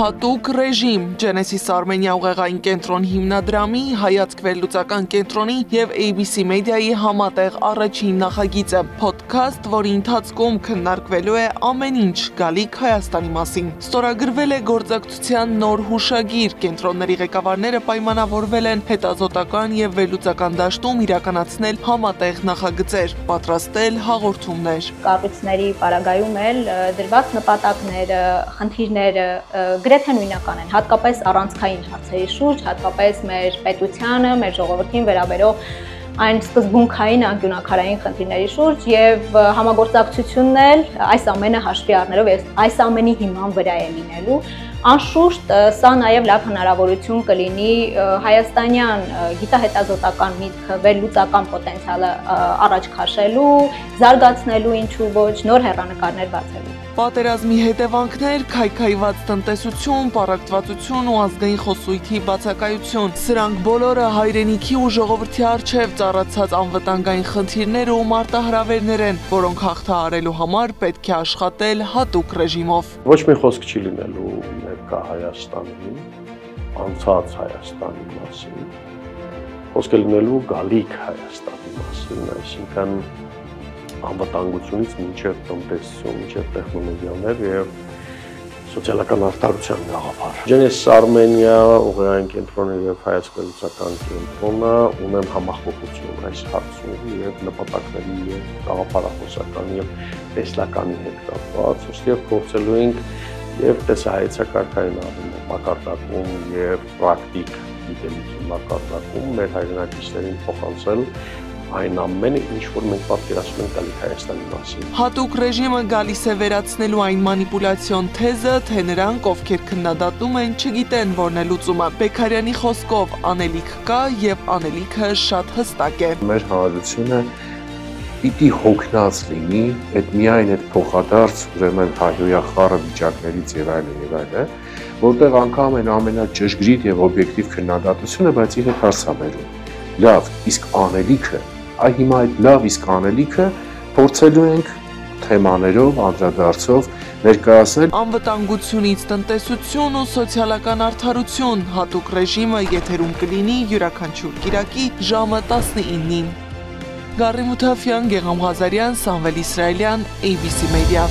Հատուկ ռեժիմ Genesis Armenia ուղեղային կենտրոնի հիմնադրամի, Հայացք վերլուծական կենտրոնի և ABC Media-ի համատեղ առաջին նախագիծը, փոդքասթ, որի ընթացքում քննարկվելու է ամեն ինչ գալիք Հայաստանի մասին։ Ստորագրվել է գործակցության նոր հուշագիր, կենտրոնների ղեկավարները պայմանավորվել են հետազոտական և վերլուծական դաշտում իրականացնել համատեղ նախագծեր, պատրաստել հաղորդումներ։ Կառույցների պարագայում էլ դրված նպատակները, խնդիրները գրեթե նույնական են, հատկապես առանցքային հարցերի շուրջ, հատկապես մեր պետությանը, մեր ժողովրդին վերաբերող այն սկզբունքային անկյունաքարային խնդիրների շուրջ եւ համագործակցությունն էլ այս ամենը հաշվի առնելով այս ամենի հիման վրա է լինելու։ Անշուշտ սա նաև լավ հնարավորություն կլինի հայաստանյան գիտահետազոտական միտքը, վերլուծական պոտենցիալը առաջ քաշելու, զարգացնելու, ինչու ոչ, նոր հեռանկարներ բացելու։ Պատերազմի հետևանքներ, քայքայված տնտեսություն, պառակտվածություն ու ազգային խոսույթի բացակայություն։ Սրանք բոլորը հայրենիքի ու ժողովրդի առջև ծառացած անվտանգային խնդիրներ ու մարտահրավերներ են, որոնք հաղթահարելու համար պետք է աշխատել հատուկ ռեժիմով։ Ոչ մի խոսք չի լինելու ներկա Հայաստանի, անցած Հայաստանի մասին, խոսք է լինելու գալիք Հայաստանի մասին, այսինքն անվտանգությունից մինչև տնտեսություն, մինչև տեխնոլոգիաներ և սոցիալական արդարության գաղափար։ Genesis Armenia ուղեղային կենտրոնը և Հայացք վերլուծական կենտրոնը ունեն համախոհություն այս հարցում և նպատակների և գաղափարախոսական և տեսլականի հետ կապված, ըստեղ փորձելու ենք և տեսահայեցակարգային մակարդակում և պրակտիկ գիտելիքի մակարդակում մեր հայրենակիցներին փոխանցել այն ամենը, ինչ որ մենք պատկերացնում ենք գալիք Հայաստանի մասին։ Հատուկ ռեժիմը գալիս է վերացնելու այն մանիպուլյացիոն թեզը, թե նրանք, ովքեր քննադատում են, չգիտեն որն է լուծումը։ Բեկարյանի խոսքով անելիք կա եւ անելիքը շատ հստակ է։ Մեր հանրությունը պիտի հոգնած լինի, այդ միայն այդ փոխադարձ ուրեմն հայհոյախառը վիճակներից եւ այլն, որտեղ անգամ այն ամենաճշգրիտ եւ օբյեկտիվ քննադատությունը, բայց իր հետ հարց է բերում։ Լավ, իսկ անելիքը, այ հիմա այդ լավ իսկ անելիքը փորձելու ենք թեմաներով, անդրադարձով ներկայացնել։ Անվտանգությունից տնտեսություն ու սոցիալական արդարություն, հատուկ ռեժիմը եթերում կլինի յուրաքանչյուր կիրակի ժամը 19-ին։ Գարի Մութաֆյան, Գեգամ Ղազարյան, Սամվել Իսրայելյան, ABC Media։